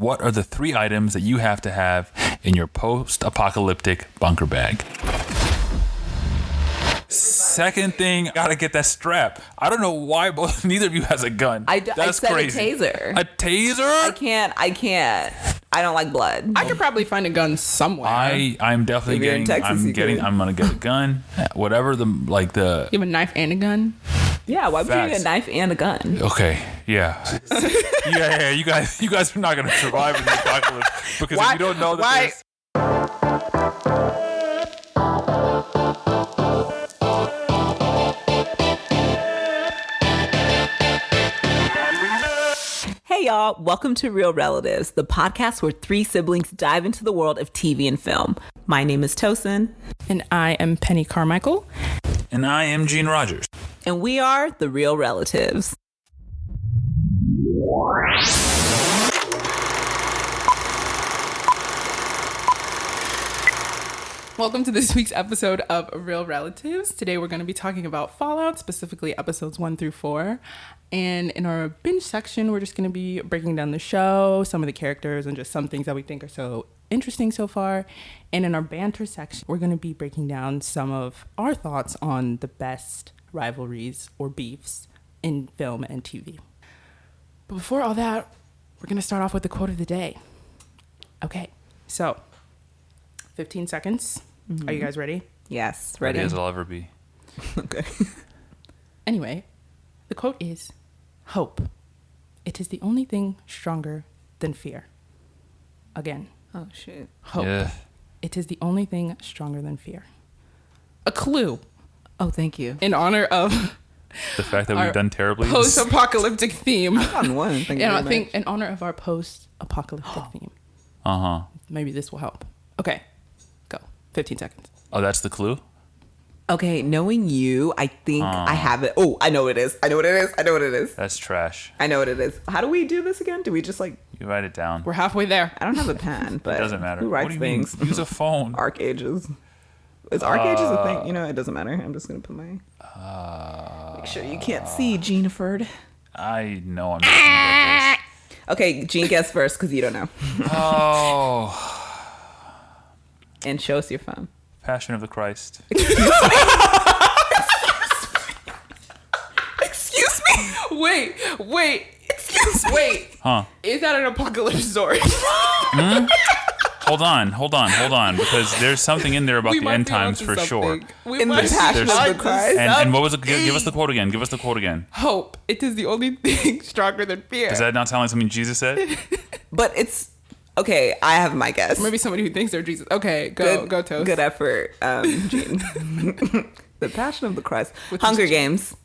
What are the 3 items that you have to have in your post-apocalyptic bunker bag? Second thing, gotta get that strap. I don't know why neither of you has a gun. That's said crazy. A taser. A taser? I can't. I don't like blood. I could probably find a gun somewhere. I'm definitely If you're in getting. Texas, I'm gonna get a gun. Whatever the. You have a knife and a gun? Yeah, why would you need a knife and a gun? Okay, yeah. yeah. You guys are not gonna survive in the apocalypse because if you don't know that. Hey y'all, welcome to Real Relatives, the podcast where 3 siblings dive into the world of TV and film. My name is Tosin. And I am Penny Carmichael. And I am Gene Rogers. And we are the Real Relatives. Welcome to this week's episode of Real Relatives. Today we're going to be talking about Fallout, specifically episodes 1 through 4. And in our binge section, we're just going to be breaking down the show, some of the characters, and just some things that we think are so interesting so far. And in our banter section, we're going to be breaking down some of our thoughts on the best rivalries or beefs in film and TV. But before all that, we're going to start off with the quote of the day. Okay, so 15 seconds. Mm-hmm. Are you guys ready? Yes, ready. Ready as I'll ever be. Okay. Anyway, the quote is, "Hope. It is the only thing stronger than fear." Again. Oh, shit. Hope. Yeah. It is the only thing stronger than fear. A clue. Oh, thank you. In honor of The fact that we've done terribly. Post-apocalyptic theme. On one. Thank you And I very think in honor of our post-apocalyptic theme. Uh-huh. Maybe this will help. Okay. Go. 15 seconds. Oh, that's the clue? Okay, knowing you, I think I have it. Oh, I know what it is. I know what it is. That's trash. I know what it is. How do we do this again? Do we just You write it down. We're halfway there. I don't have a pen, but It doesn't matter. Who writes What do you things? mean? Use a phone. Arc Ages. Is Arc Ages a thing? You know, it doesn't matter. I'm just gonna put my. Make sure you can't see, Geneford. I know I'm not gonna get Okay, Gene, guess first because you don't know. this. Oh. And show us your phone. Passion of the Christ. Excuse me. Wait. Excuse me. Wait. Huh. Is that an apocalypse story? Hold on, because there's something in there about the end times for sure. In the Passion of the Christ. And what was it? Give us the quote again. Hope. It is the only thing stronger than fear. Does that not sound like something Jesus said? But it's okay. I have my guess. Maybe somebody who thinks they're Jesus. Okay, go Toast. Good effort, Gene. The Passion of the Christ. Hunger Games.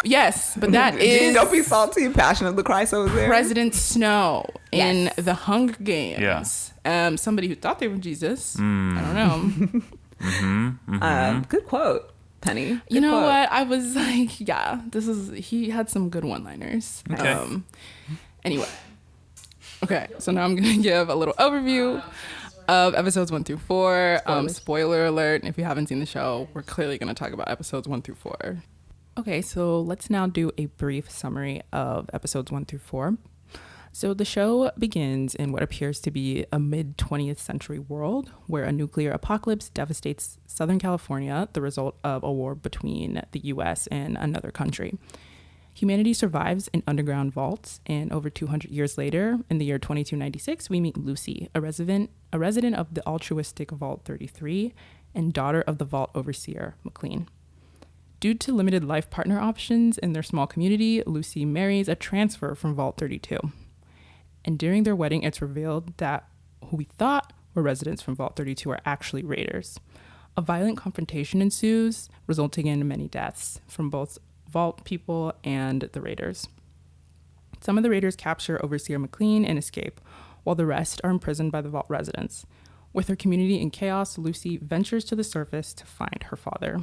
Yes, but that Gene, is don't be salty. Passion of the Christ over there. President Snow in Yes. the Hunger Games. Yeah. Somebody who thought they were Jesus. I don't know. Good quote, Penny. Good You know quote. what? I was like, yeah, he had some good one-liners. Okay. Anyway. Okay, so now I'm going to give a little overview of episodes 1 through 4. Spoiler alert, if you haven't seen the show, we're clearly going to talk about episodes 1 through 4. Okay, so let's now do a brief summary of episodes 1 through 4. So the show begins in what appears to be a mid-20th century world where a nuclear apocalypse devastates Southern California, the result of a war between the US and another country. Humanity survives in underground vaults, and over 200 years later, in the year 2296, we meet Lucy, a resident of the altruistic Vault 33 and daughter of the vault overseer, McLean. Due to limited life partner options in their small community, Lucy marries a transfer from Vault 32. And during their wedding, it's revealed that who we thought were residents from Vault 32 are actually raiders. A violent confrontation ensues, resulting in many deaths from both Vault people and the raiders. Some of the raiders capture Overseer McLean and escape, while the rest are imprisoned by the Vault residents. With her community in chaos, Lucy ventures to the surface to find her father.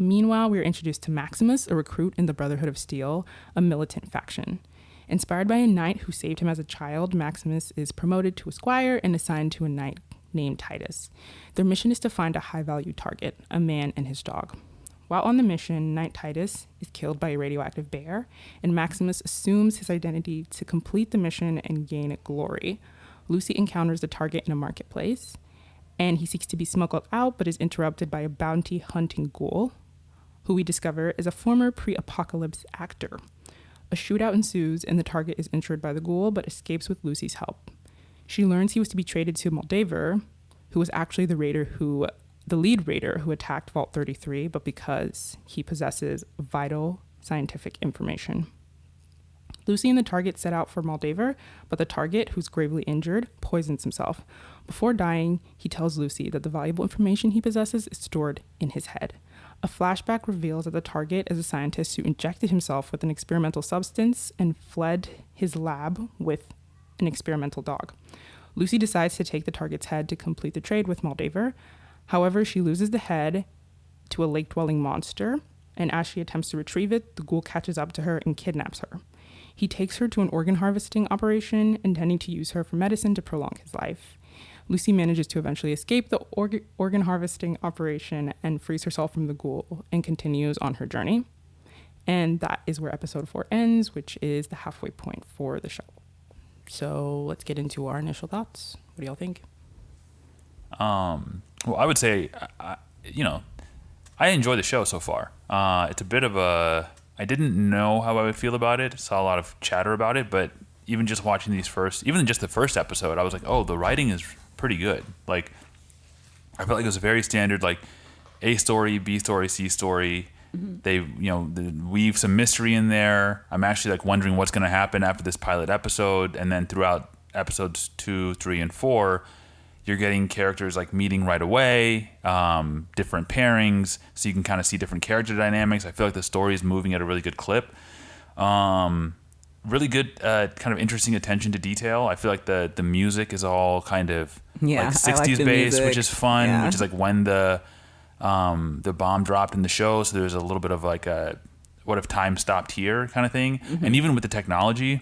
Meanwhile, we are introduced to Maximus, a recruit in the Brotherhood of Steel, a militant faction. Inspired by a knight who saved him as a child, Maximus is promoted to a squire and assigned to a knight named Titus. Their mission is to find a high-value target, a man and his dog. While on the mission, Knight Titus is killed by a radioactive bear, and Maximus assumes his identity to complete the mission and gain glory. Lucy encounters the target in a marketplace, and he seeks to be smuggled out, but is interrupted by a bounty hunting ghoul, who we discover is a former pre-apocalypse actor. A shootout ensues, and the target is injured by the ghoul, but escapes with Lucy's help. She learns he was to be traded to Moldaver, who was actually the lead raider who attacked Vault 33, but because he possesses vital scientific information. Lucy and the target set out for Moldaver, but the target, who's gravely injured, poisons himself. Before dying, he tells Lucy that the valuable information he possesses is stored in his head. A flashback reveals that the target is a scientist who injected himself with an experimental substance and fled his lab with an experimental dog. Lucy decides to take the target's head to complete the trade with Moldaver. However, she loses the head to a lake-dwelling monster, and as she attempts to retrieve it, the ghoul catches up to her and kidnaps her. He takes her to an organ harvesting operation, intending to use her for medicine to prolong his life. Lucy manages to eventually escape the organ harvesting operation and frees herself from the ghoul and continues on her journey. And that is where episode 4 ends, which is the halfway point for the show. So let's get into our initial thoughts. What do y'all think? Well, I would say, I enjoy the show so far. It's a bit of I didn't know how I would feel about it. Saw a lot of chatter about it, but even just watching even just the first episode, I was like, oh, the writing is pretty good. Like, I felt like it was a very standard, like, A story, B story, C story. Mm-hmm. They, they weave some mystery in there. I'm actually like wondering what's going to happen after this pilot episode, and then throughout episodes 2, 3, and 4, you're getting characters like meeting right away, different pairings, so you can kind of see different character dynamics. I feel like the story is moving at a really good clip. Really good, kind of interesting attention to detail. I feel like the music is all kind of like 60s based, which is fun, which is like when the bomb dropped in the show. So there's a little bit of like a what if time stopped here kind of thing. Mm-hmm. And even with the technology,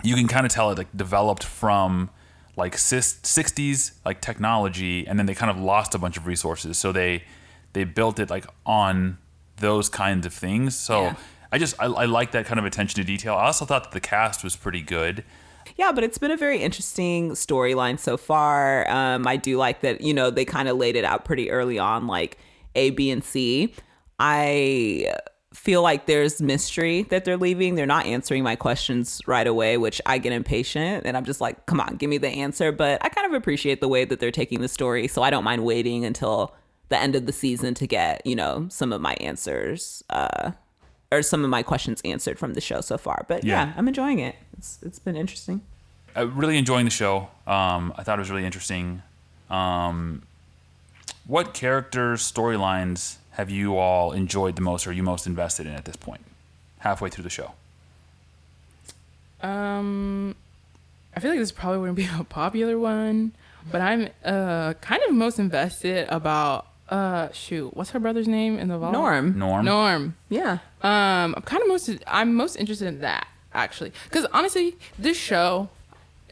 you can kind of tell it like developed from like 60s like technology, and then they kind of lost a bunch of resources, so they built it like on those kinds of things. So I like that kind of attention to detail. I also thought that the cast was pretty good. Yeah, but it's been a very interesting storyline so far. I do like that, they kind of laid it out pretty early on, like A, B, and C. I feel like there's mystery that they're leaving. They're not answering my questions right away, which I get impatient, and I'm just like, come on, give me the answer. But I kind of appreciate the way that they're taking the story, so I don't mind waiting until the end of the season to get, some of my answers or some of my questions answered from the show so far. But yeah, I'm enjoying it. It's been interesting. Really enjoying the show. I thought it was really interesting. What characters, storylines have you all enjoyed the most, or are you most invested in at this point, halfway through the show? I feel like this probably wouldn't be a popular one, but I'm kind of most invested about what's her brother's name in the vault? Norm. Yeah. I'm most interested in that, actually, because honestly, this show,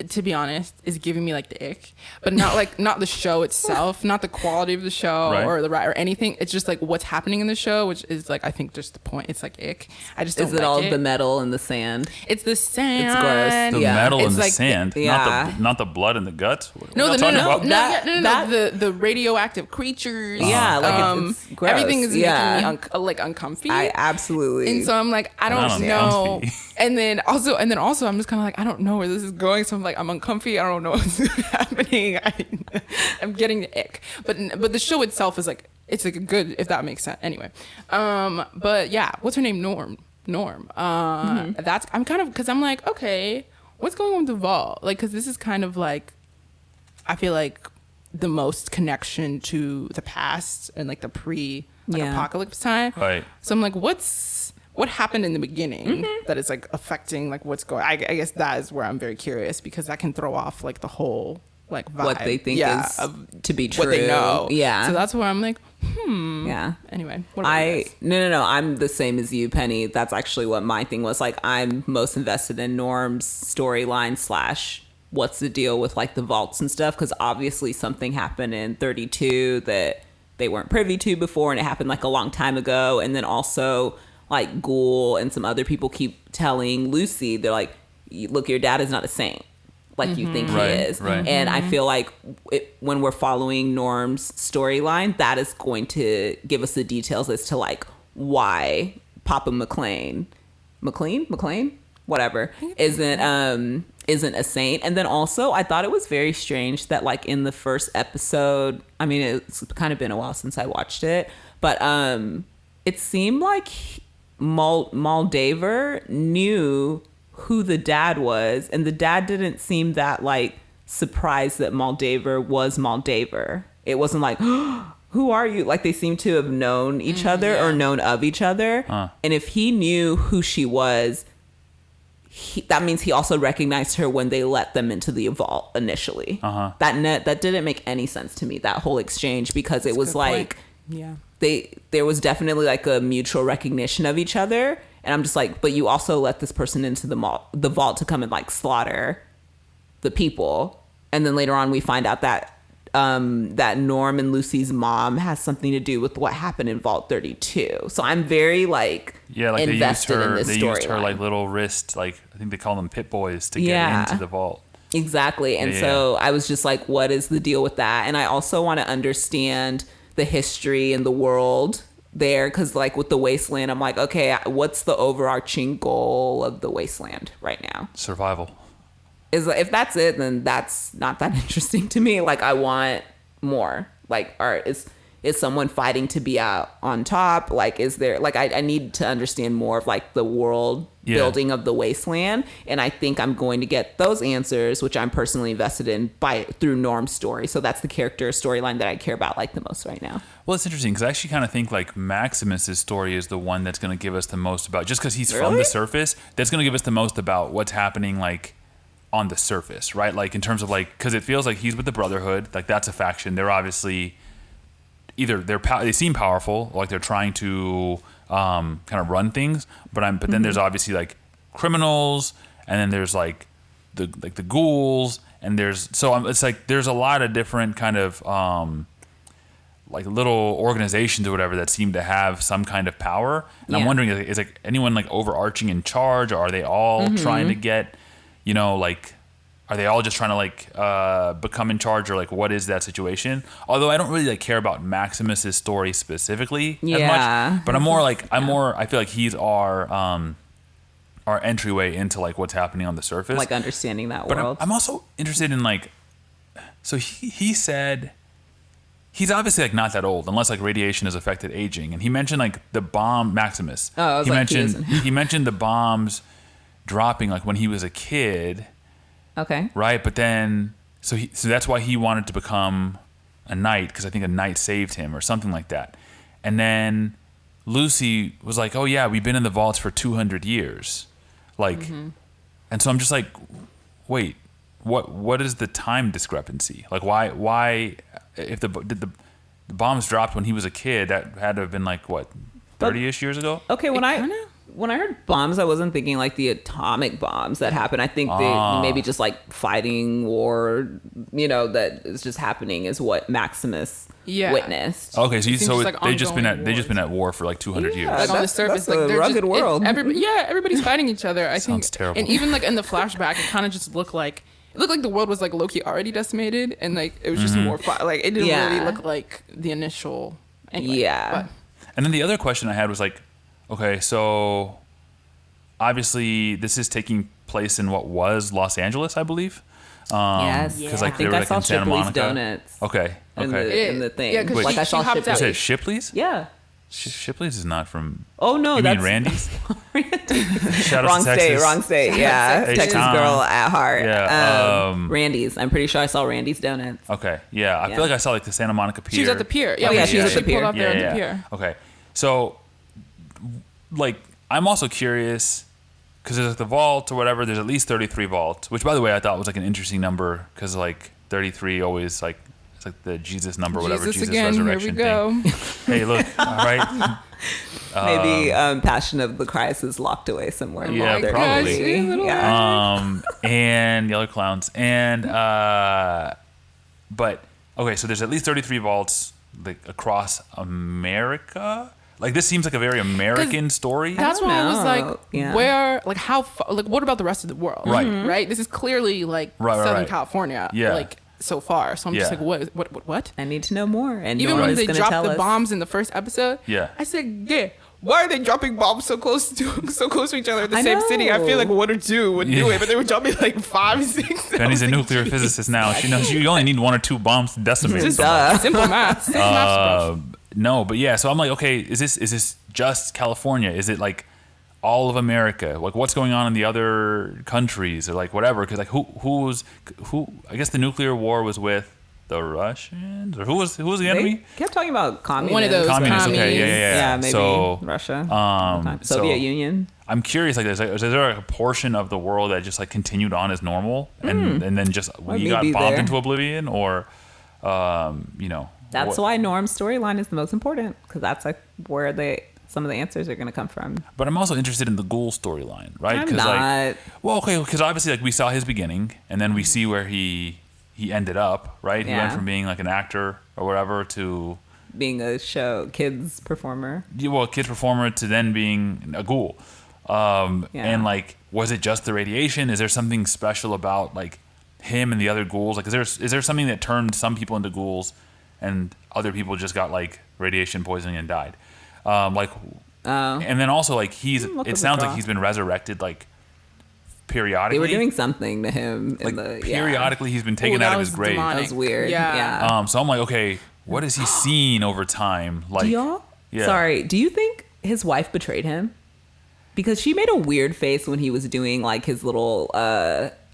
to be honest, is giving me like the ick, but not the show itself, not the quality of the show or anything. It's just like what's happening in the show, which is like, I think just the point. It's like ick. I just don't like it. Is it all the metal and the sand? It's the sand. It's gross. The metal and the sand, not the blood and the guts. No. The radioactive creatures. Yeah, like it's gross. Everything is making me uncomfy. I absolutely. And so I'm like, I don't know. And then also, I'm just kind of like, I don't know where this is going. So I'm like, I'm uncomfy. I don't know what's happening. I'm getting the ick. But the show itself is like, it's like a good, if that makes sense. Anyway, but yeah, what's her name? Norm. That's, I'm kind of, because I'm like, okay, what's going on with the vault? Like, because this is kind of like, I feel like the most connection to the past and like the apocalypse time. Right. So I'm like, what happened in the beginning that is like affecting like what's going. I guess that is where I'm very curious, because that can throw off like the whole like vibe. What they think is to be true. What they know. Yeah. So that's where I'm like, Yeah. Anyway, what about you guys? No. I'm the same as you, Penny. That's actually what my thing was. Like, I'm most invested in Norm's storyline / what's the deal with like the vaults and stuff, because obviously something happened in 32 that they weren't privy to before, and it happened like a long time ago. And then also like Ghoul and some other people keep telling Lucy, they're like, look, your dad is not a saint like you think he is. Right. And I feel like when we're following Norm's storyline, that is going to give us the details as to like why Papa McLean, whatever, isn't a saint. And then also I thought it was very strange that like in the first episode, I mean, it's kind of been a while since I watched it, but it seemed like Moldaver knew who the dad was, and the dad didn't seem that like surprised that Moldaver was Moldaver. It wasn't like, oh, who are you? Like they seem to have known each other or known of each other. And if he knew who she was, that means he also recognized her when they let them into the vault initially. That didn't make any sense to me, that whole exchange, because it was like, there was definitely like a mutual recognition of each other. And I'm just like, but you also let this person into the vault to come and like slaughter the people. And then later on we find out that that Norm and Lucy's mom has something to do with what happened in Vault 32. So I'm very like invested in this storyline. They used her like little wrist, like I think they call them pit boys, to get into the vault. Exactly. And so I was just like, what is the deal with that? And I also want to understand the history and the world there, because like with the Wasteland, I'm like, okay, what's the overarching goal of the Wasteland right now? Survival. If that's it, then that's not that interesting to me. Like I want more. Like, all right, is someone fighting to be out on top? Like, is there like I need to understand more of like the world building of the Wasteland, and I think I'm going to get those answers, which I'm personally invested in through Norm's story. So that's the character storyline that I care about like the most right now. Well, it's interesting because I actually kind of think like Maximus's story is the one that's going to give us the most about, just because he's from the surface, that's going to give us the most about what's happening like on the surface, right? Like in terms of like, because it feels like he's with the Brotherhood, like that's a faction. They're obviously either they seem powerful, like they're trying to kind of run things, but then there's obviously like criminals, and then there's like the ghouls, and it's like there's a lot of different kind of like little organizations or whatever that seem to have some kind of power. And I'm wondering, is like anyone like overarching in charge, or are they all trying to get, like, are they all just trying to like become in charge, or like what is that situation? Although I don't really like care about Maximus's story specifically as much, but I feel like he's our entryway into like what's happening on the surface, like understanding that but world. I'm also interested in like, so he said he's obviously like not that old unless like radiation has affected aging, and he mentioned like the bomb, Maximus. He mentioned the bombs dropping like when he was a kid. Okay. Right, but then so that's why he wanted to become a knight, because I think a knight saved him or something like that. And then Lucy was like, "Oh yeah, we've been in the vaults for 200 years." Like, and so I'm just like, wait, what is the time discrepancy? Like, why if the bombs dropped when he was a kid, that had to have been like what, 30-ish years ago? Okay, when I heard bombs, I wasn't thinking like the atomic bombs that happen. I think they maybe just like fighting war, that is just happening is what Maximus witnessed. Okay, so like they've just been at war for like 200 years. Like on the surface, that's like a rugged world. Everybody's fighting each other. I think Sounds terrible. And even like in the flashback, it kind of just looked like the world was like low-key already decimated, and like it was just more like it didn't really look like the initial. Anyway, but. And then the other question I had was like, okay, so obviously this is taking place in what was Los Angeles, I believe. Yes, because like I they think were I like saw in Santa Shipley's Monica. Donuts. Okay. In the thing. Yeah, because like I saw hopped Shipley's. out. You said Shipley's? Yeah. Shipley's is not from. Oh no, you that's mean Randy's. Shout out wrong to Texas. state. Wrong state. Yeah, Texas girl at heart. Yeah. Randy's. I'm pretty sure I saw Randy's Donuts. Okay. Yeah, I feel like I saw like the Santa Monica Pier. She was at the pier. Yeah, she was at the pier. Pulled up there at the pier. Okay, so like I'm also curious because there's like the vault or whatever. There's at least 33 vaults, which by the way I thought was like an interesting number because like 33 always like it's like the Jesus number, whatever. Jesus again, resurrection here we go. thing. Hey, look, all right. Maybe Passion of the Christ is locked away somewhere. In Yeah, Vault probably. 33. Yeah. And the other clowns and but okay, so there's at least 33 vaults. like across America? Like this seems like a very American story. That's why I was like, Yeah. where, like how, like what about the rest of the world? Right. Right. This is clearly like Southern California. Yeah. Like so far. So I'm just Yeah. like, what? I need to know more. And Even no one when is they gonna dropped tell the us. bombs in the first episode, Yeah. I said, yeah. Why are they dropping bombs so close to each other in the I same city? I know. feel like 1 or 2 would do it, but they were dropping like 5, 6. Penny's a nuclear physicist now. She knows you only need 1 or 2 bombs to decimate. Just somebody. simple math. Simple math. No, but yeah. So I'm like, okay, is this just California? Is it like all of America? Like, what's going on in the other countries or like whatever? Because like, who? I guess the nuclear war was with the Russians, or who was the enemy? They kept talking about communists. One of those Communists. Okay, yeah. Yeah, maybe So, Russia. Soviet Union. I'm curious, like, is there a portion of the world that just like continued on as normal, and then just we got maybe bombed there. into oblivion, or That's why Norm's storyline is the most important, because that's like where some of the answers are going to come from. But I'm also interested in the Ghoul storyline, right? I'm not. Like, well, okay, because obviously, like we saw his beginning, and then we see where he ended up, right? He went Yeah. from being like an actor or whatever to Being a kids performer. kids performer to then being a ghoul. And like, was it just the radiation? Is there something special about like him and the other ghouls? Like, is there something that turned some people into ghouls and other people just got like radiation poisoning and died? And then also like it sounds like he's been resurrected like periodically. They were doing something to him like in the periodically he's been taken Ooh, out that of his was grave. demonic. That was weird. Yeah. So I'm like, okay, what has he seen over time? Like, Do y'all? Yeah. Sorry. Do you think his wife betrayed him? Because she made a weird face when he was doing like his little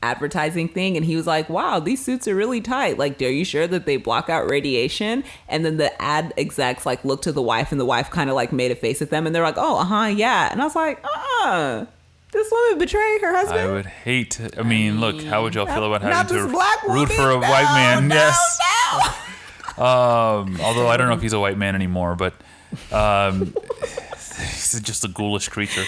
advertising thing, and he was like, "Wow, these suits are really tight. Like, are you sure that they block out radiation?" And then the ad execs like looked to the wife, and the wife kind of like made a face at them, and they're like, "Oh, yeah." And I was like, this woman betrayed her husband. I would hate to, I mean, look, how would y'all feel about Not having this to black root woman. for a white man? No, Yes. no. Although I don't know if he's a white man anymore, but he's just a ghoulish creature.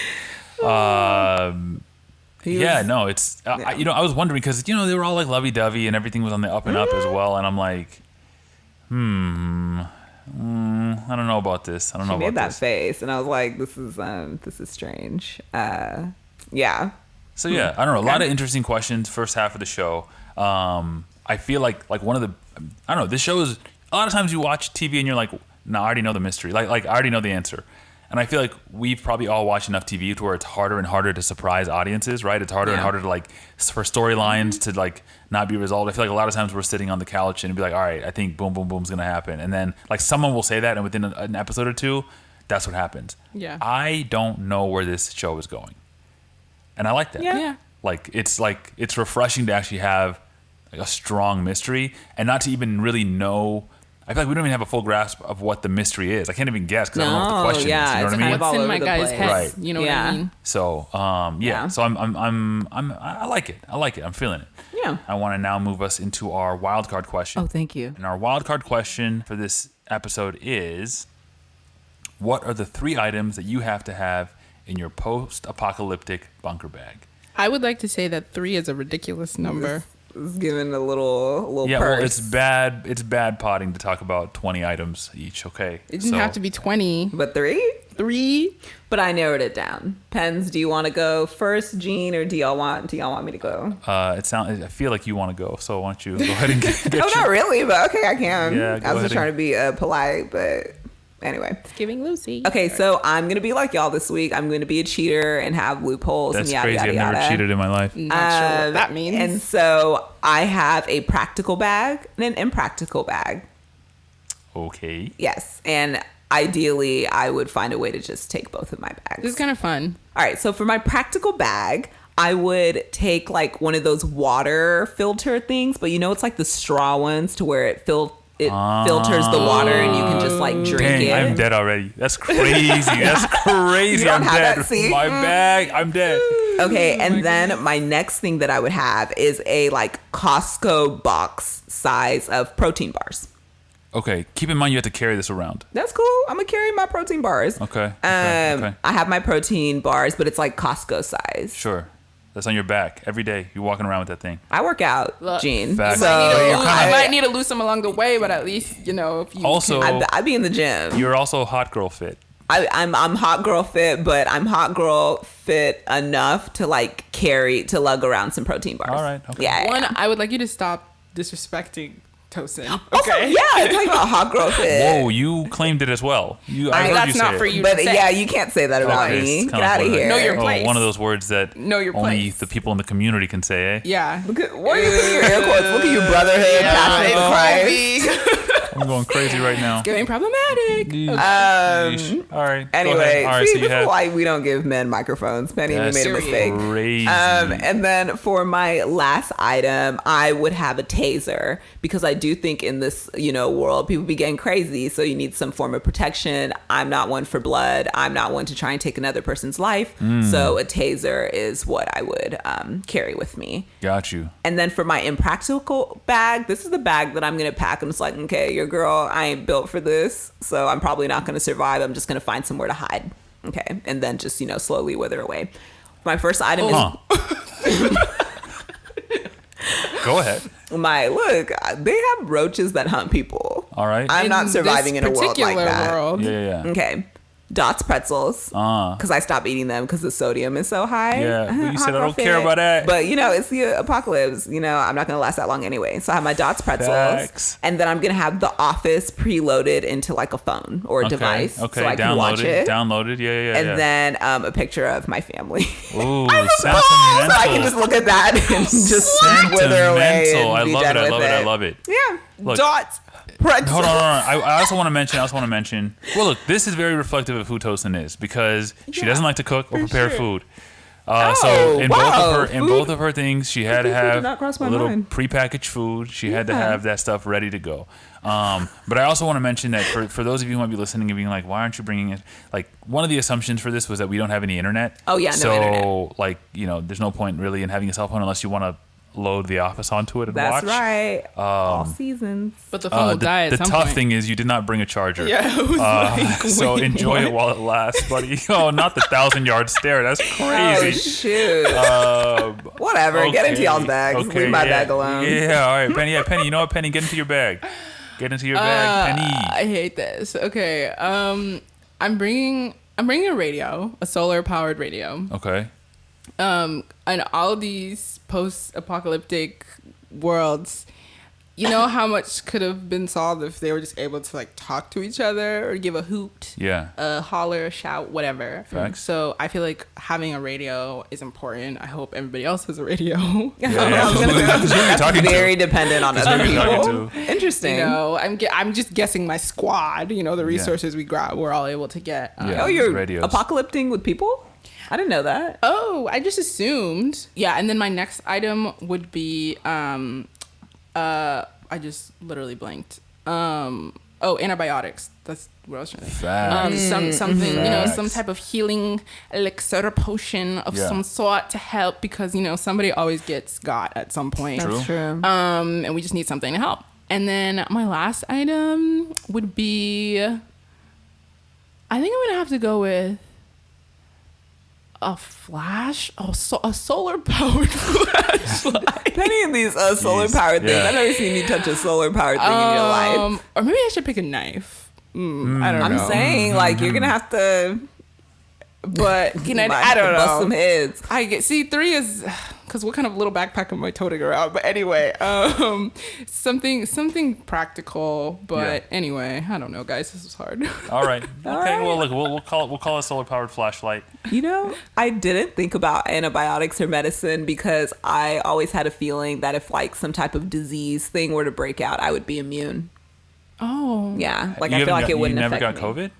Yeah, no, it's I was wondering because they were all like lovey-dovey and everything was on the up and up as well, and I'm like, I don't know about this. I don't know She about made that this. face, and I was like, "This is strange." Yeah. So yeah, I don't know. A lot of interesting questions. First half of the show. I feel like one of the, I don't know. This show is a lot of times you watch TV and you're like, no, I already know the mystery. Like I already know the answer. And I feel like we've probably all watched enough TV to where it's harder and harder to surprise audiences, right? It's harder and harder to for storylines to not be resolved. I feel like a lot of times we're sitting on the couch and be like, all right, I think boom, boom, boom's gonna happen, and then someone will say that, and within an episode or two, that's what happens. Yeah. I don't know where this show is going, and I like that. Yeah. It's refreshing to actually have a strong mystery and not to even really know. I feel like we don't even have a full grasp of what the mystery is. I can't even guess because I don't know what the question is. You know it's what I mean? kind of all What's in over my the guy's place. head? Right. You know what I mean? So Yeah. So I like it. I'm feeling it. Yeah. I want to now move us into our wild card question. Oh, thank you. And our wild card question for this episode is: what are the 3 items that you have to have in your post-apocalyptic bunker bag? I would like to say that 3 is a ridiculous number. It's giving a little Yeah, purse. well, it's bad. It's bad potting to talk about 20 items each. Okay, It didn't have to be 20. But 3? 3. But I narrowed it down. Pens, do you want to go first, Gene, or do y'all want me to go? I feel like you want to go, so why don't you go ahead and get Oh, not really, but okay, I can. Yeah, go I was ahead just trying to be polite, but anyway. Giving Lucy. Okay, so I'm going to be like y'all this week. I'm going to be a cheater and have loopholes That's and yada, crazy. yada, I've yada. never cheated in my life. Not sure what that means. And so I have a practical bag and an impractical bag. Okay. Yes. And ideally, I would find a way to just take both of my bags. This is kind of fun. All right. So for my practical bag, I would take like one of those water filter things, but it's like the straw ones to where it filters the water and you can just like drink Dang, it. I'm dead already. That's crazy. That's crazy. You don't I'm have dead. that, see? My bag. I'm dead. Okay, and then my next thing that I would have is a like Costco box size of protein bars. Okay. Keep in mind you have to carry this around. That's cool. I'm gonna carry my protein bars. Okay. I have my protein bars, but it's like Costco size. Sure. that's on your back every day. You're walking around with that thing. I work out, Look, Gene. Facts. So I might need to lose some along the way, but at least if you Also, I be in the gym. you're also hot girl fit. I'm hot girl fit, but I'm hot girl fit enough to lug around some protein bars. All right, okay. Yeah. One, I would like you to stop disrespecting Tosin. Also, Okay. yeah, talking about hot girl fit. Whoa, you claimed it as well. I heard that's you say not it. for you. But to say. yeah, you can't say that about Okay, me. it's Get kinda out of funny. here. Know your place. One of those words that Know your only place. the people in the community can say, eh? Yeah. Look at, what are you doing your air quotes? Look at you, brotherhood, passion for Christ. I'm going crazy right now. Getting problematic. All right. go Anyway, ahead. All right, see, so you this is had why we don't give men microphones. Penny, we That's made a mistake. crazy. And then for my last item, I would have a taser because I do think in this, world, people be getting crazy. So you need some form of protection. I'm not one for blood. I'm not one to try and take another person's life. So a taser is what I would carry with me. Got you. And then for my impractical bag, this is the bag that I'm going to pack. I'm just like, okay, your girl, I ain't built for this. So I'm probably not going to survive. I'm just going to find somewhere to hide. Okay. And then just, slowly wither away. My first item is Go ahead. they have roaches that hunt people. All right. I'm not this surviving in a world like particular that. world. Yeah. Okay. Dots pretzels. Because I stopped eating them because the sodium is so high. Yeah, but you said I Hot don't care fit. about that. But it's the apocalypse. I'm not going to last that long anyway. So I have my Dots pretzels. Facts. And then I'm going to have The Office preloaded into like a phone or a device. Okay. So I can watch it. Downloaded. Yeah. And then a picture of my family. Ooh, So I can just sentimental. look at that and just wither away. Sentimental. And be I done with I love it. Yeah. Look. Dots pretzels. Hold on. I also want to mention. Well, look, this is very reflective of who Tosin is because she doesn't like to cook or prepare food. So in both of her things, she had to Cooking food did have not cross my a little mind. prepackaged food. She had to have that stuff ready to go. But I also want to mention that for those of you who might be listening and being like, why aren't you bringing it? Like, one of the assumptions for this was that we don't have any internet. Oh, yeah, no so, internet. there's no point really in having a cell phone unless you want to load The Office onto it and That's watch. right. All seasons. But the phone will die at The some tough point. thing is you did not bring a charger. Yeah. It was So wait, enjoy what? it while it lasts, buddy. Oh, not the 1,000-yard stare. That's Oh, crazy. shoot. Whatever. Get into y'all's bags. Leave my bag alone. Yeah, all right, Penny. Yeah, Penny. You know what, Penny? Get into your bag. Get into your bag, Penny. I hate this. Okay. I'm bringing a radio, a solar powered radio. Okay. And all these post-apocalyptic worlds, you know how much could have been solved if they were just able to talk to each other or give a hoot, Yeah. a holler, a shout, whatever. Facts. So I feel like having a radio is important. I hope everybody else has a radio. Yeah. Who are you talking to? Very dependent on other who you're talking people. Interesting. I'm just guessing my squad. The resources we're all able to get. Yeah. Oh, you're Radios. apocalypting with people? I didn't know that. Oh, I just assumed. Yeah, and then my next item would be I just literally blanked. Antibiotics. That's what I was trying to think. Facts. Something, Facts. some type of healing elixir potion of Yeah. some sort to help because, somebody always gets got at some point. True. That's true. And we just need something to help. And then my last item would be, I think I'm going to have to go with a solar powered flashlight. Penny and these solar powered things. Yeah. I've never seen you touch a solar powered thing in your life. Or maybe I should pick a knife. I don't know. I'm saying, you're going to have to. But you I might have don't to know. bust some heads. I get three is because what kind of little backpack am I toting around? But anyway, something practical. But anyway, I don't know, guys. This is hard. All right. Okay. Well, look, we'll call it a solar powered flashlight. I didn't think about antibiotics or medicine because I always had a feeling that if some type of disease thing were to break out, I would be immune. Oh, Yeah, I feel like it wouldn't You never affect got me. COVID?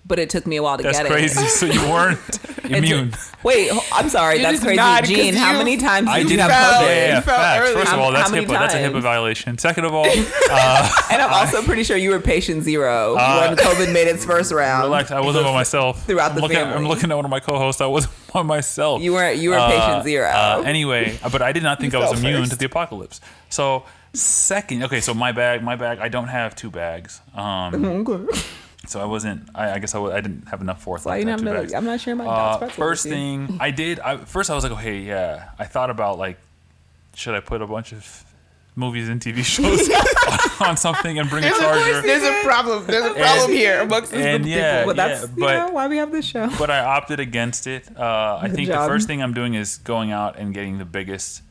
But it took me a while to That's get crazy. it. So you weren't immune. Wait, I'm sorry. You're That's just crazy. mad 'cause Gene, how you- many times I did you didn't. have fell. COVID? Yeah, You fell facts. early. First of all, that's How many HIPAA. That's a HIPAA times? violation. Second of all, And I'm also pretty sure you were patient zero when COVID made its first round. relax. I wasn't by myself. Throughout the I'm family. looking at one of my co-hosts. I wasn't by myself. You were patient zero. Anyway, but I did not think I You was fell immune first. to the apocalypse. So so my bag. I don't have two bags. Okay. So I wasn't. I guess I didn't have enough forethought. So I'm not sharing my dots. Pretzels First with you. thing I did. First I was like, okay, yeah. I thought about like, should I put a bunch of movies and TV shows on something and bring a charger? There's a problem. There's a problem here amongst this group of people. But that's why we have this show. But I opted against it. I think job. the first thing I'm doing is going out and getting the biggest,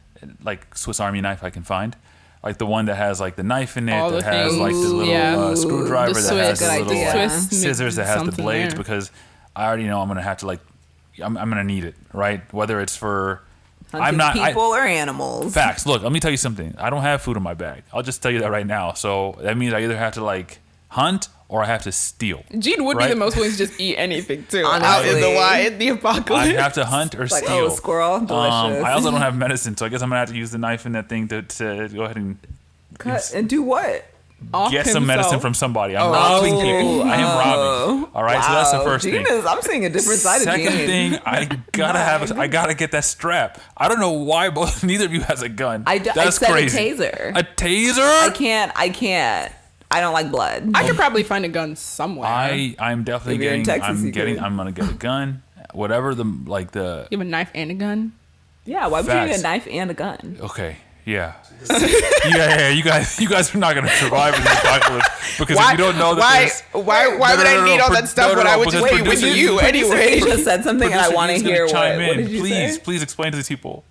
like, Swiss Army knife I can find. Like the one that has like the knife in it, All that the has things. like the little Yeah. screwdriver, The that has the Swiss- little Good idea. Swiss scissors, that has the something blades, there. because I already know I'm gonna have to like, I'm gonna need it, right? Whether it's for, Hunting people or animals. Facts. Look, let me tell you something. I don't have food in my bag. I'll just tell you that right now. So that means I either have to like hunt or I have to steal. Gene would be Right? the most willing to just eat anything too. Honestly. Out in the wild, the I apocalypse. have to hunt or Like, steal. squirrel, delicious. I also don't have medicine, so I guess I'm gonna have to use the knife in that thing to go ahead and Cut and do what? Off get some himself. medicine from somebody. I'm robbing people. I am robbing. All right, so that's the first thing. I'm seeing a different side of Second Gene. thing, I gotta get that strap. I don't know why neither of you has a gun. I That's said crazy. a taser. A taser? I can't. I don't like blood. I could probably find a gun somewhere. I'm definitely If you're in getting. Texas, you could. I'm gonna get a gun. Whatever the. You have a knife and a gun. Yeah, why would you need Facts. a knife and a gun? Okay. Yeah. yeah. You guys are not gonna survive in the apocalypse because if you don't know that. Why would I need all that stuff when I would just be with you anyway? You just said something and I want to hear what did you Please, say? please explain to these people.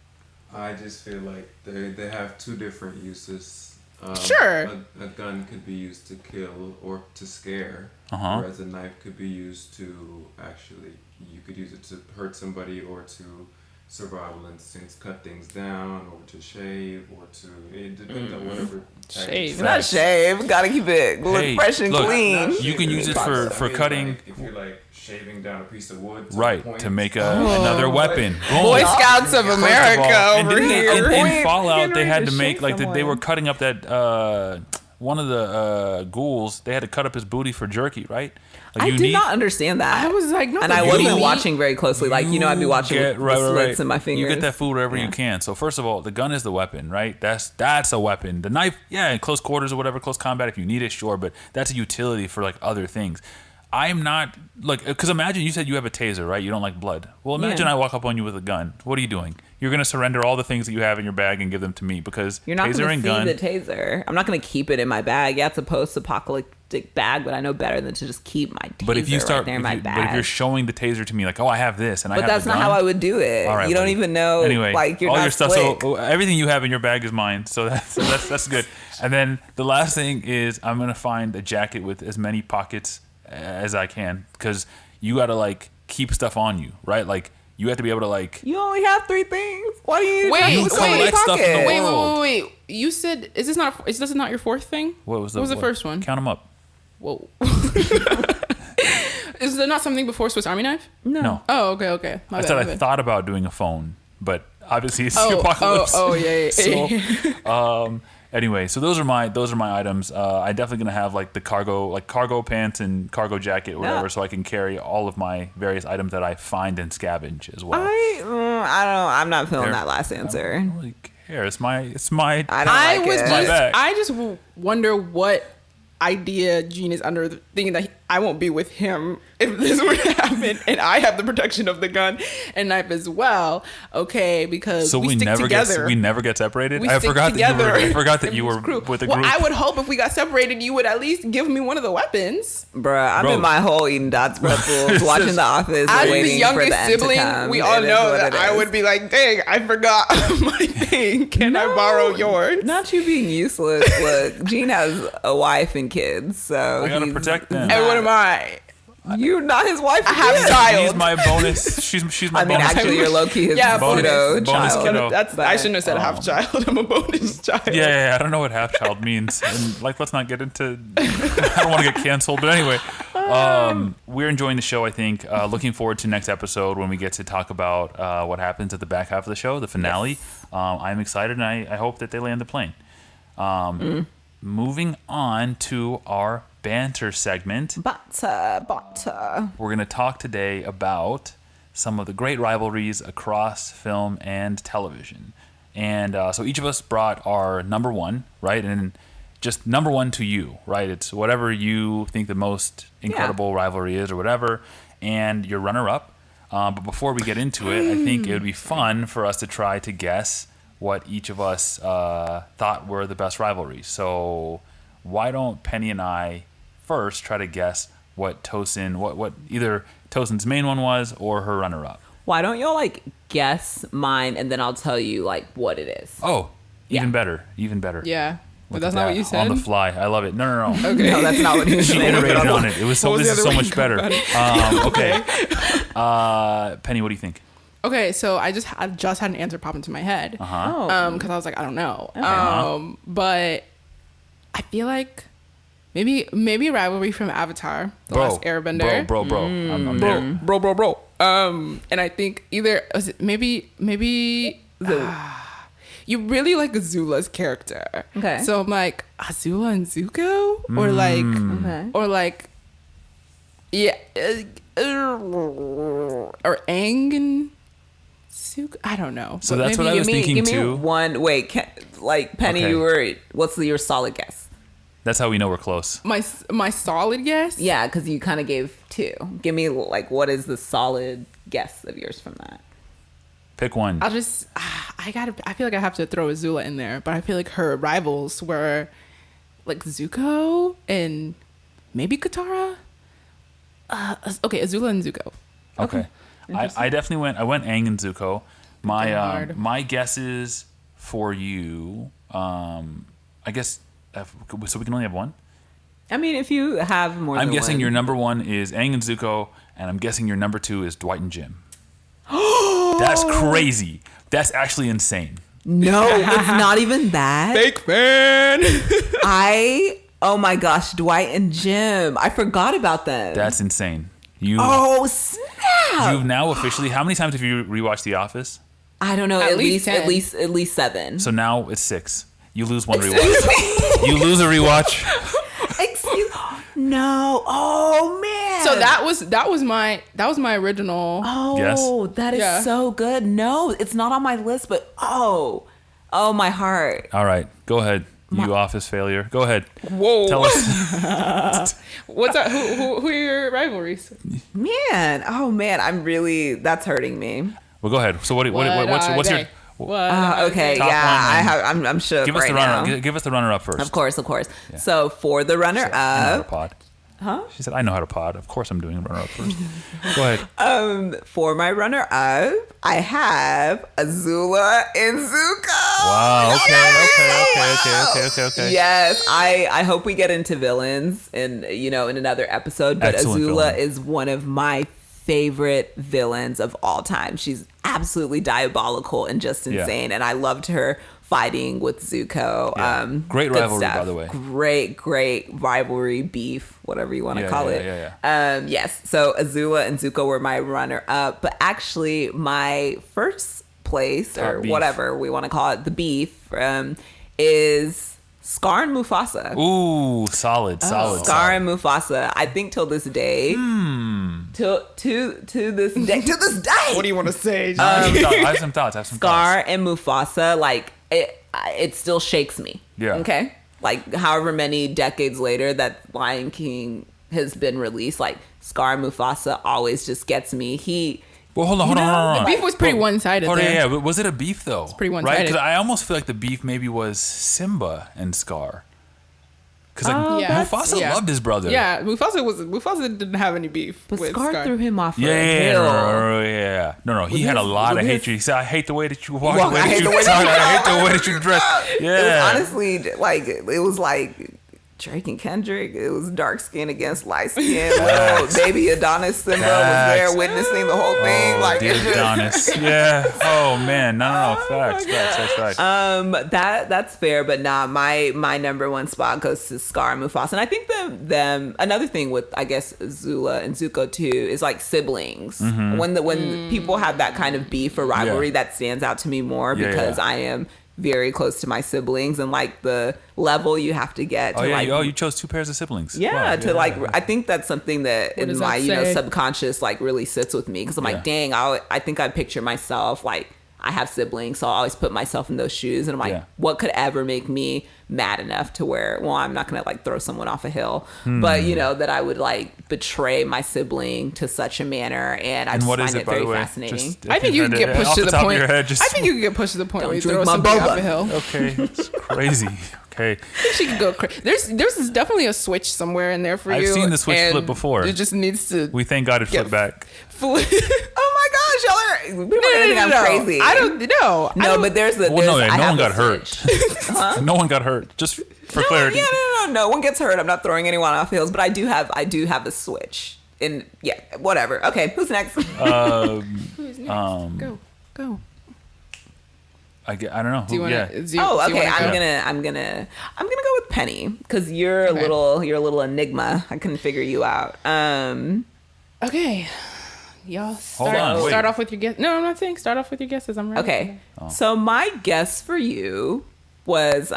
I just feel like they have two different uses. Sure. A gun could be used to kill or to scare, Uh-huh. whereas a knife could be used to actually, you could use it to hurt somebody or to survival instincts, cut things down, or to shave, or to, it depends on whatever. Shave. It's not shave. Gotta keep it look Hey, fresh and look, clean. You can use it for cutting. Like, if you're like shaving down a piece of wood. To Right, the point, to make another weapon. Boom. Boy Scouts of First of America all, and over didn't they- here. in Fallout, they had to Henry make to like shake they were someone. cutting up that one of the ghouls. They had to cut up his booty for jerky, right? Like I you did need- not understand that. I was like, no, and but I you wasn't need- watching very closely. Like, I'd be watching with the slits in my fingers. You get that food wherever Yeah. you can. So first of all, the gun is the weapon, right? That's a weapon. The knife, yeah, in close quarters or whatever, close combat, if you need it, sure, but that's a utility for like other things. I'm not like, because imagine you said you have a taser, right? You don't like blood. Well, imagine Yeah. I walk up on you with a gun. What are you doing? You're gonna surrender all the things that you have in your bag and give them to me because You're not taser going and to see gun. the taser. I'm not going to keep it in my bag. Yeah, it's a post-apocalyptic bag, but I know better than to just keep my taser But if you start, right there in my bag. but if you're showing the taser to me, like, oh, I have this, and I But have that's the not gun. how I would do it. All right, you don't buddy. even know. Anyway, like you're all not your stuff. slick. So everything you have in your bag is mine. So that's good. And then the last thing is I'm gonna find a jacket with as many pockets as I can because you gotta like keep stuff on you, right? Like you have to be able to like. You only have 3 things. Why do you? Wait, have You so many collect stuff in the pockets? world. Wait. You said, is this not your fourth thing? What was the first one? Count them up. Whoa. Is there not something before Swiss Army knife? No. Oh, okay. My I bad, said my I bad. thought about doing a phone, but obviously it's the apocalypse. Yeah. Anyway, so those are my items. I definitely gonna have like the cargo pants and cargo jacket or whatever, Yeah. so I can carry all of my various items that I find and scavenge as well. I don't. I'm not feeling There- that last I answer. don't really care. It's my. I don't I like was it. My bag. I just wonder what idea Gene is under, thinking that I won't be with him if this were to happen, and I have the protection of the gun and knife as well. Okay, because So we stick never together. get separated. We I stick forgot together. that you were in this crew. with the Well, group. I would hope if we got separated, you would at least give me one of the weapons. Bruh, I'm Bro. in my hole eating dots pretzels, watching The Office, As the waiting for youngest the end to sibling, come. we all It is know what that it I is. would be like, dang, I forgot my thing. Can I borrow yours? Not you being useless. Look, Gene has a wife and kids, so I gotta he's protect them. And what am I? You're not his wife. I have again. a child. She's my bonus. She's my I mean, bonus. actually, you're low key his Yeah, pseudo bonus child. kiddo. I shouldn't have said half child. I'm a bonus child. Yeah, I don't know what half child means. And like, let's not get into. I don't want to get canceled, but anyway, we're enjoying the show. I think. Looking forward to next episode when we get to talk about what happens at the back half of the show, the finale. I'm excited, and I hope that they land the plane. Moving on to our banter segment. Butter. We're going to talk today about some of the great rivalries across film and television. And so each of us brought our number one, right? And just number one to you, right? It's whatever you think the most incredible rivalry is or whatever, and your runner-up. But before we get into it, I think it would be fun for us to try to guess what each of us thought were the best rivalries. So why don't Penny and I first try to guess what Tosin, what either Tosin's main one was or her runner-up? Why don't y'all like guess mine and then I'll tell you like what it is. Oh, even better. Yeah. But Look that's at not what that, you said? On the fly. I love it. No. Okay. No, that's not what he She said. iterated on it. It was so. What was This the is so other way much to go better. about Okay. Penny, what do you think? Okay, so I just had an answer pop into my head. Oh. Because I was like, I don't know. But I feel like maybe rivalry from Avatar, The Last Airbender. Bro. I'm there. Bro. And I think either maybe you really like Azula's character. Okay. So I'm like Azula and Zuko, or like or Aang and Zuko. I don't know. So But that's what I was thinking give me too. one. Wait, like Penny, Okay. what's your solid guess? That's how we know we're close. My solid guess. Yeah, because you kind of gave two. Give me like what is the solid guess of yours from that? Pick one. I'll just I feel like I have to throw Azula in there, but I feel like her rivals were like Zuko and maybe Katara. Okay, Azula and Zuko. Okay. I definitely went Aang and Zuko. Hard. My guesses for you, I guess, so we can only have one? I mean, if you have more I'm than guessing one. your number one is Aang and Zuko, and I'm guessing your number two is Dwight and Jim. That's crazy. That's actually insane. No, it's not even that. Fake fan. Oh my gosh, Dwight and Jim. I forgot about them. That's insane. You've now officially, how many times have you rewatched The Office? I don't know. At At least least 10. at least 7. So now it's 6. You lose one rewatch. You lose a rewatch. No. Oh man. So that was my original. Oh, Yes. that is so good. No, it's not on my list, but oh my heart. All right, go ahead. You Office failure. Go ahead. Whoa. Tell us. What's that? Who are your rivalries? Man. Oh man, that's hurting me. Well, go ahead. So what's your Okay, Top yeah, one, I'm shook give us right the now. runner? Give us the runner up first. Of course. So for the runner I know how to up, pod. huh? She said, "I know how to pod." Of course, I'm doing a runner up first. Go ahead. For my runner up, I have Azula and Zuko. Wow. Okay. Yes, I hope we get into villains in another episode. But Excellent Azula villain. is one of my favorite villains of all time. She's absolutely diabolical and just insane, and I loved her fighting with Zuko. Yeah. Great good rivalry, stuff. by the way. Great rivalry, beef, whatever you want to call it. Yeah. Yes, so Azula and Zuko were my runner up, but actually my first place Top or beef. whatever we want to call it, the beef, is Scar and Mufasa. Ooh, solid. Scar and Mufasa. I think till this day. To this day. What do you want to say? I have some thoughts. Scar and Mufasa, like it still shakes me. Yeah. Okay. Like however many decades later that Lion King has been released, like Scar and Mufasa always just gets me. Well, hold on. The beef was pretty one-sided there. Yeah, but was it a beef though? It's pretty right? one-sided. Because I almost feel like the beef maybe was Simba and Scar. Because Mufasa yeah. loved his brother. Yeah, Mufasa didn't have any beef But with Scar threw him off a hill. Yeah. No. He had a lot of with hatred. He said, "I hate the way that you walk. Walk, I hate the way that you dress." It Yeah. was honestly it was like Drake and Kendrick. It was dark skin against light skin. Little baby Adonis Simba was there witnessing the whole thing. Like dear it just, Adonis. Yeah. Oh man. No. Facts. that's fair, but nah. My number one spot goes to Scar and Mufasa, and I think them. Another thing with I guess Azula and Zuko too is like siblings. When people have that kind of beef or rivalry, that stands out to me more because I am very close to my siblings and like the level you have to get to you chose 2 pairs of siblings. Yeah, Wow. I think that's something that in does my that say? subconscious like really sits with me because I'm like, dang, I think I picture myself like I have siblings, so I always put myself in those shoes, and I'm like, what could ever make me mad enough to where, well, I'm not gonna like throw someone off a hill, but you know, that I would like betray my sibling to such a manner, and I just find it very fascinating. I think you can get pushed to the point. I think you can get pushed to the point where you throw somebody off a hill. Okay, it's crazy. Okay, she could go crazy. There's definitely a switch somewhere in there for you. I've seen the switch flip before. It just needs to. We thank God it flipped back. Oh my gosh, y'all are. People are gonna think I'm crazy. I don't know. No, but there's the. Well, no one got hurt. No one got hurt. Just for clarity. Yeah, no one gets hurt. I'm not throwing anyone off hills, but I do have a switch. And yeah, whatever. Okay, who's next? Who's next? Go. I don't know. Do you want to? Okay. I'm gonna go with Penny because you're a little enigma. I couldn't figure you out. Okay. Y'all start off with your guess. No, I'm not saying start off with your guesses. I'm ready. Okay. So my guess for you was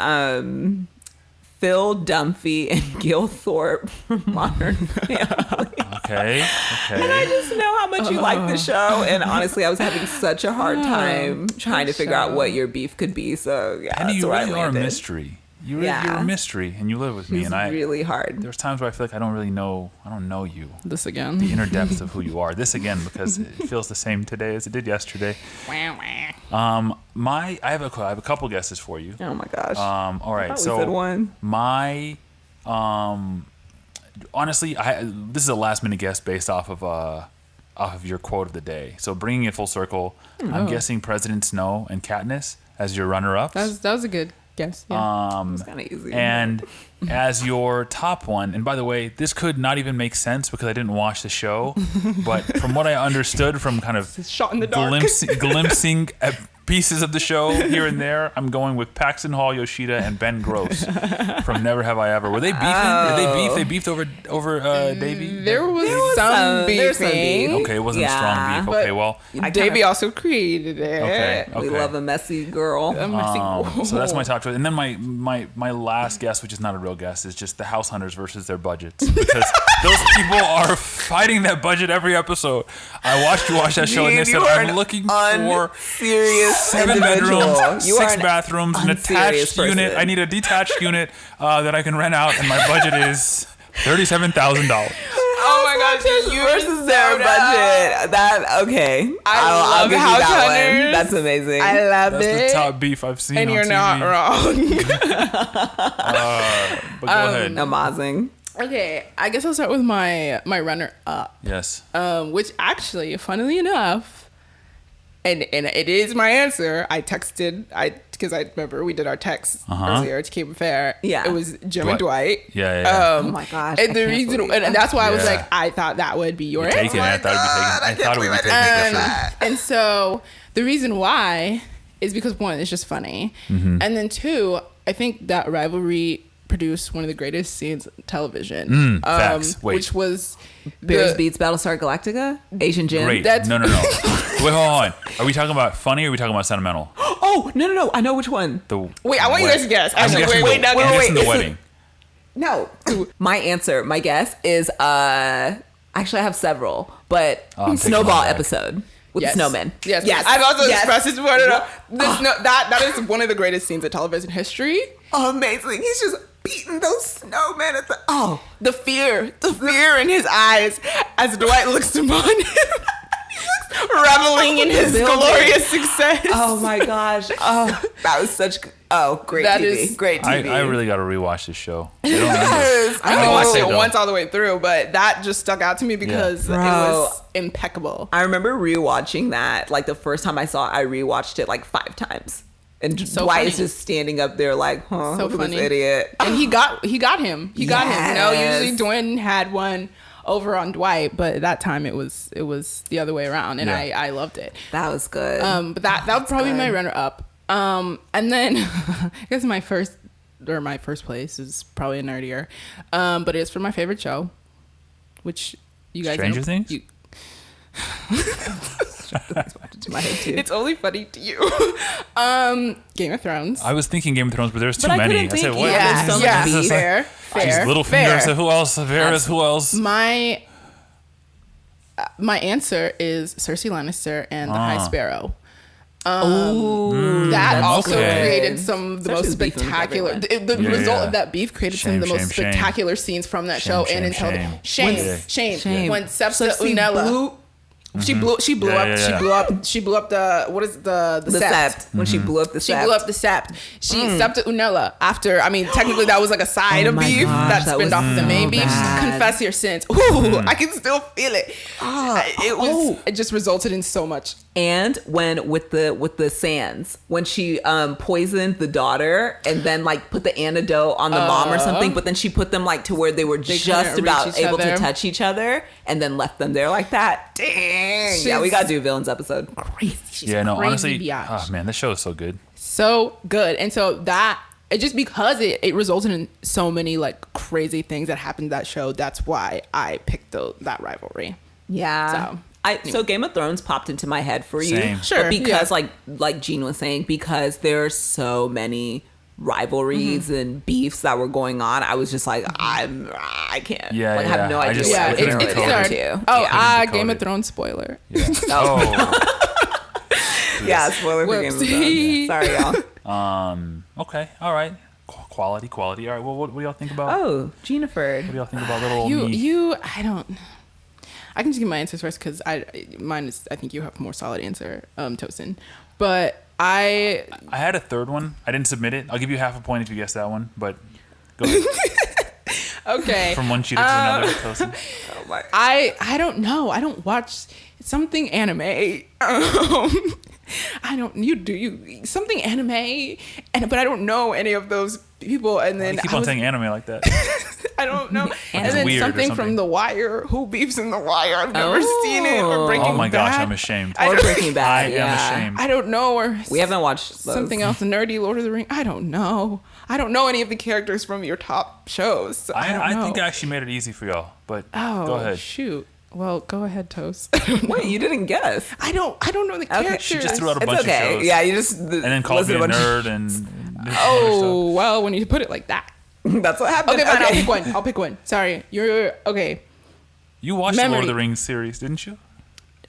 Phil Dunphy and Gil Thorpe from Modern Family. Okay. And I just know how much you like the show, and honestly, I was having such a hard time trying to figure out what your beef could be. So yeah, Penny, you really are a mystery. You're a mystery, and you live with me. It's and really hard. There's times where I feel like I don't know you. This again. The inner depths of who you are. This again, because it feels the same today as it did yesterday. I have a couple guesses for you. Oh my gosh. All right. So we said one. My honestly, this is a last minute guess based off of your quote of the day. So bringing it full circle, I'm guessing President Snow and Katniss as your runner-ups. That was a good guess. Yeah. It's kind of easy. And as your top one, and by the way, this could not even make sense because I didn't watch the show, but from what I understood from kind of shot in the dark. glimpsing at pieces of the show here and there, I'm going with Paxton Hall, Yoshida, and Ben Gross from Never Have I Ever. Were they beefing? Did they beef? They beefed over Davey? There was some beefing. Okay, it wasn't a strong beef. Okay, well. Davey also created it. Okay. We love a messy girl. So that's my top choice. And then my last guess, which is not a real guess, is just the House Hunters versus their budgets. Because those people are fighting that budget every episode. I watched you watch that show, and they said, I'm looking for serious 7 bedrooms, 6 bathrooms, an attached unit. I need a detached unit that I can rent out, and my budget is $37,000. Oh my gosh, you versus their budget. Okay. I'll give you House that Hunters. one. That's amazing. I love That's it. the top beef I've seen. And on you're TV. not wrong. But go ahead. Amazing. Okay, I guess I'll start with my runner up. Yes. Which actually, funnily enough, and it is my answer. Because I remember we did our text earlier to Cape Fair. Yeah. It was Jim and Dwight. Yeah. Oh my gosh. And the reason, and that's why I was like, I thought that would be your answer. I thought it would be taken. And so the reason why is because one, it's just funny, and then two, I think that Rivalry produced one of the greatest scenes on television. Facts. Wait. Which was Bears Beats Battlestar Galactica? Asian Jim? Great. No. Wait, hold on. Are we talking about funny or are we talking about sentimental? Oh, no. I know which one. Wait, I want you guys to guess. I'm guessing wait, the wedding. No. My guess is, actually I have several, but Snowball episode. With the snowmen. Yes. I've also expressed this before. That is one of the greatest scenes of television history. Amazing. He's just beating those snowmen at the fear in his eyes as Dwight looks upon him. Reveling in his glorious success. Oh my gosh. Oh, that was great TV. Great TV. I really got to rewatch this show. Yes. I only watched it once all the way through, but that just stuck out to me because it was impeccable. I remember rewatching that. Like the first time I saw it, I rewatched it like 5 times. And Dwight is just standing up there like, so look funny. at this idiot. And he got him. He got him. You know, usually Dwayne had one over on Dwight, but at that time it was the other way around, and I loved it. That was good. But that would probably be my runner up. And then I guess my first place is probably nerdier, but it's for my favorite show, which you guys Stranger Things. My head too. It's only funny to you. Game of Thrones. I was thinking Game of Thrones, but there's too many. I said, what? Fair. Littlefinger. I said, who else? Varys. Who else? My answer is Cersei Lannister and the High Sparrow. That also okay. created some of the most Especially beefing with spectacular. everyone. The Yeah, result yeah. of that beef created some Shame, of the most shame, shame. spectacular scenes from that Shame, show and in shame, television. shame. Shame. When Septa Cersei Unella. She blew Yeah, up. yeah, She yeah. blew up. She blew up the what is the The sept. sept. When she blew up the She sept. blew up the sept. She Septa Unella after. I mean, technically that was like a side Oh of my beef gosh, that that spinned was off of the main so beef. bad. Confess your sins. Ooh, I can still feel it. It was. It just resulted in so much. And when with the sands, when she poisoned the daughter and then like put the antidote on the mom or something, but then she put them like to where they were just couldn't about reach each able to other. touch each other and then left them there like that. Dang. Yeah, we She's gotta do villains episode. Crazy. She's Yeah, no, crazy honestly, biatch. oh man, this show is so good. So good. And so that it just because it resulted in so many like crazy things that happened in that show. That's why I picked that rivalry. Yeah. So, So Game of Thrones popped into my head for you. Same. Sure, But because yeah. like Jean was saying, because there are so many rivalries and beefs that were going on, I was just like, I can't. Yeah, like, I yeah. have no I idea just- what I I couldn't was it's decode related it. hard. to. Oh, couldn't decode Game it. of Thrones spoiler. Yeah. Oh. Yeah, spoiler for Game of Thrones. Whoopsie. Sorry, y'all. Okay. All right. Quality. All right. Well, what do y'all think about? Oh, Jennifer. What do y'all think about little old me? I don't. I can just give my answers first because mine is. I think you have a more solid answer, Tosin. But I had a third one. I didn't submit it. I'll give you half a point if you guess that one. But go ahead. okay. From one cheater to another. Tosin. I don't know. I don't watch something anime. I don't. You something anime, but I don't know any of those people. And then You keep on saying anime like that. I don't know. And It's then weird or something something. from The Wire. Who beefs in The Wire? I've never seen it. Or Oh. Breaking Oh my gosh, Bad. I'm ashamed. Or Breaking Bad. I am yeah. ashamed. I don't know. Or We haven't watched those. something else nerdy. Lord of the Rings. I don't know. I don't know any of the characters from your top shows. So I don't know. I think I actually made it easy for y'all. But Oh, go ahead. shoot. Well, go ahead, Toast. Wait, you didn't guess. I don't know the Okay. characters. She just threw out a It's bunch okay. of shows. Yeah, you just And then called me a nerd and. Oh, well, when you put it like that. That's what happened. Okay, fine. I'll pick one. Sorry. You're okay. You watched the Lord Memory. of the Rings series, didn't you?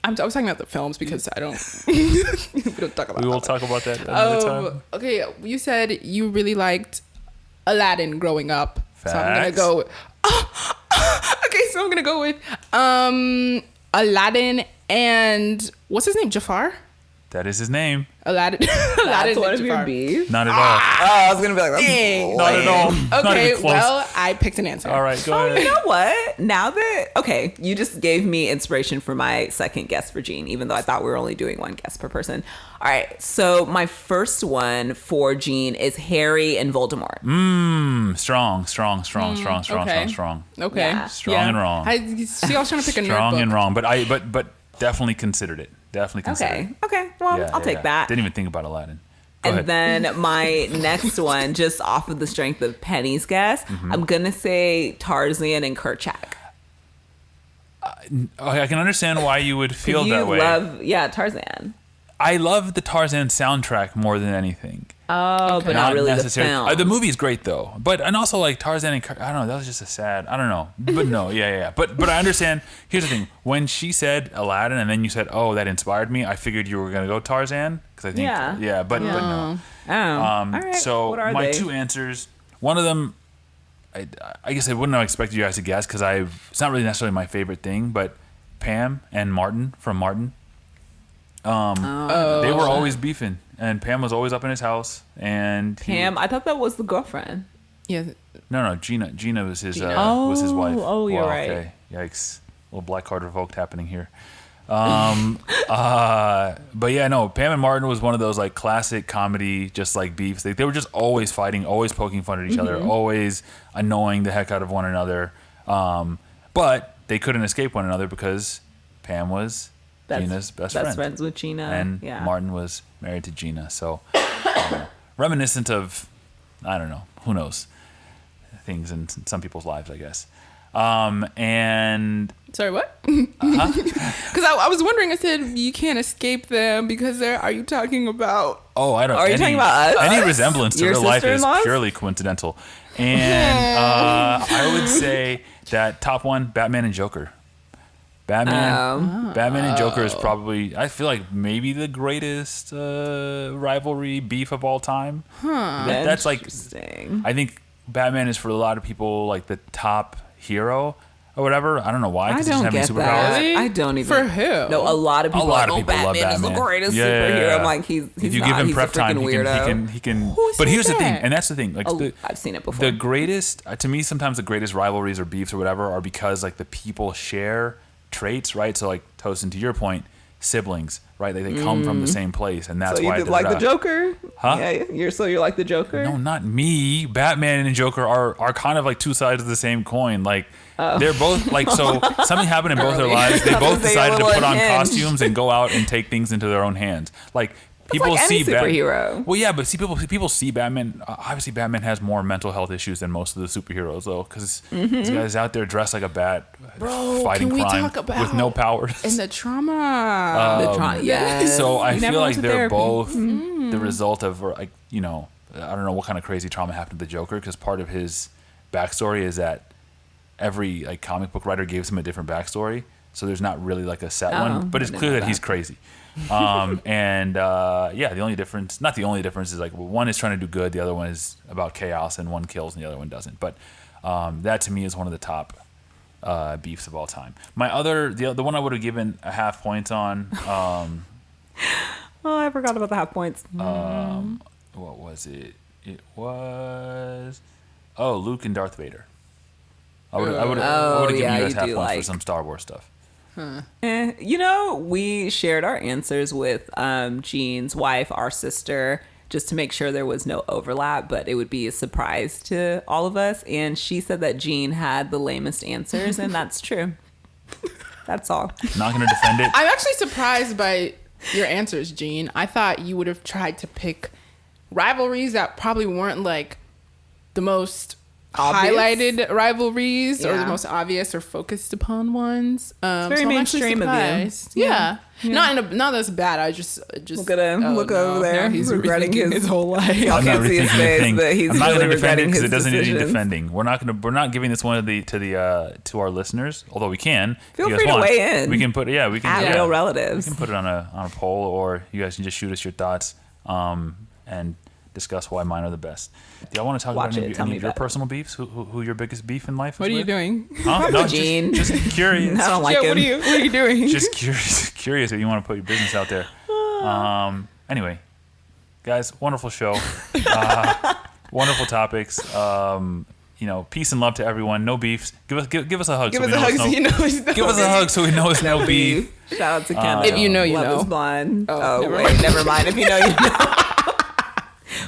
I was talking about the films because I don't. we don't talk about. We will that. Okay, talk about that another time. Okay, you said you really liked Aladdin growing up, so I'm gonna Facts. go. Okay, so I'm gonna go with Aladdin and what's his name? Jafar. That is his name. Aladdin. That's Aladdin one and of your Jafar. bees. Not at all. Oh, I was gonna be like, that's Dang. Not at all. Not Okay, even close. well, I picked an answer. All right, go Oh, ahead. you know what? Now that you just gave me inspiration for my second guess for Jean, even though I thought we were only doing one guess per person. All right, so my first one for Jean is Harry and Voldemort. Strong. okay. Okay. Yeah. Strong and wrong. I see. I was trying to pick a Strong nerd and book. wrong, but definitely considered it. Definitely considered it. Okay. Well, Yeah, I'll yeah, take yeah. that. Didn't even think about Aladdin. Go And ahead. then my next one, just off of the strength of Penny's guess, Mm-hmm. I'm gonna say Tarzan and Kerchak. Okay, I can understand why you would feel You that way. love, Tarzan. I love the Tarzan soundtrack more than anything. Oh, but not really the film. The movie is great though, and also like Tarzan and I don't know. That was just a sad. I don't know, but no, yeah. But I understand. Here's the thing: when she said Aladdin, and then you said, "Oh, that inspired me," I figured you were gonna go Tarzan because I think, but no. Oh, all right. So what are my they? two answers. One of them, I guess I wouldn't have expected you guys to guess because it's not really necessarily my favorite thing, but Pam and Martin from Martin. They were always beefing, and Pam was always up in his house. And Pam, I thought that was the girlfriend. Yeah. no, Gina was his Gina. was his wife. Oh, you're Wow, right. Okay, yikes, little black card revoked happening here. But yeah, no, Pam and Martin was one of those like classic comedy, just like beefs. They were just always fighting, always poking fun at each other, always annoying the heck out of one another. But they couldn't escape one another because Pam was Gina's best friend. friends with Gina. And yeah. Martin was married to Gina. So reminiscent of, I don't know, who knows, things in some people's lives, I guess. And Sorry, what? Because I was wondering. I said you can't escape them because are you talking about? I don't. Are you talking about us? Any resemblance to Your real life is sister-in-laws? purely coincidental. And I would say that top one, Batman and Joker. Batman and Joker is probably, I feel like, maybe the greatest rivalry beef of all time. That's like, I think Batman is for a lot of people like the top hero or whatever. I don't know why. I don't get that. Really? I don't even. For who? No, a lot of people. People Batman love Batman is the greatest Yeah. superhero. I'm like, he's if you not. give him He's prep a time, freaking weirdo. he can. Who But here's said the thing, that? and that's the thing. Like I've seen it before. the greatest to me, sometimes the greatest rivalries or beefs or whatever are because like the people share traits, right? So like Tosin, to your point, siblings, right? Like they come from the same place, and that's so why you like the Joker? Huh? Yeah, you're like the Joker? No, not me. Batman and Joker are kind of like two sides of the same coin. Like they're both like, so something happened in both their lives. They both decided to put on costumes and go out and take things into their own hands. Like people like any see superhero. Well, yeah, but see people see Batman. Obviously, Batman has more mental health issues than most of the superheroes, though, because this guy's out there dressed like a bat, fighting can we crime talk about with no powers. And the trauma. Yes. So I You never feel like went to they're therapy. both the result of, like, I don't know what kind of crazy trauma happened to the Joker, because part of his backstory is that every like comic book writer gives him a different backstory, so there's not really like a set one, but it's I didn't clear know that he's crazy. The only difference, not the only difference, is like one is trying to do good, the other one is about chaos, and one kills and the other one doesn't. But that to me is one of the top beefs of all time. The one I would have given a half point on. Oh, I forgot about the half points. What was it? It was Luke and Darth Vader. I would have given you guys half points for some Star Wars stuff. We shared our answers with Jean's wife, our sister, just to make sure there was no overlap, but it would be a surprise to all of us. And she said that Jean had the lamest answers, and that's true. That's all. Not going to defend it. I'm actually surprised by your answers, Jean. I thought you would have tried to pick rivalries that probably weren't like the most Obvious? highlighted rivalries or the Yeah. most obvious or focused upon ones. very so I'm actually mainstream of you. surprised. Yeah. Not that's bad. I just Look at him. Look over there. Now he's regretting his whole life. Y'all I'm not can't see his rethinking face, anything. but he's I'm not really going to defend it regretting because his it doesn't need any decisions. defending. We're not giving this one to our listeners, although we can. Feel if you free guys to want. weigh in. We can put Real Real We Relatives. can put it on a poll, or you guys can just shoot us your thoughts and discuss why mine are the best. Do y'all want to talk Watch about it. Tell any me of your about it. personal beefs? Who your biggest beef in life is What are you with? doing? Huh? No, Jean. just curious. I don't like him. What are you doing? Just curious if you want to put your business out there. Anyway, guys, wonderful show. Wonderful topics. Peace and love to everyone. No beefs. Give us a hug. Give us a hug so you know it's no Give us a hug so we know it's no beef. Shout out to Kendall. If you know, you Love know. is blind. Oh, Never mind. If you know, you know.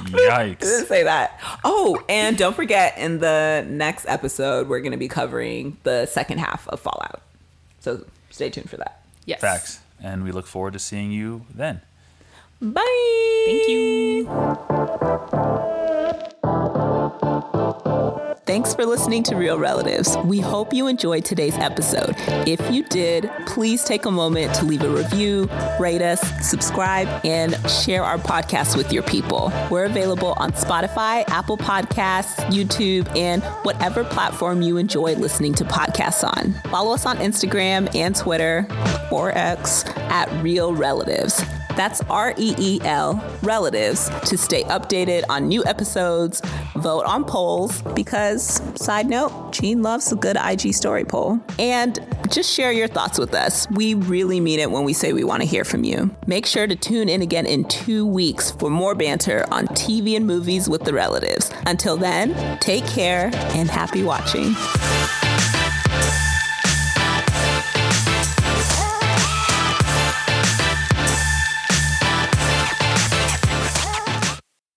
Yikes. Didn't say that. Oh, and don't forget, in the next episode, we're going to be covering the second half of Fallout. So stay tuned for that. Yes. Facts. And we look forward to seeing you then. Bye. Thank you. Thanks for listening to Real Relatives. We hope you enjoyed today's episode. If you did, please take a moment to leave a review, rate us, subscribe, and share our podcast with your people. We're available on Spotify, Apple Podcasts, YouTube, and whatever platform you enjoy listening to podcasts on. Follow us on Instagram and Twitter, or X, at Real Relatives. That's REEL, Relatives, to stay updated on new episodes, vote on polls, because, side note, Jean loves a good IG story poll, and just share your thoughts with us. We really mean it when we say we want to hear from you. Make sure to tune in again in 2 weeks for more banter on TV and movies with the Relatives. Until then, take care and happy watching.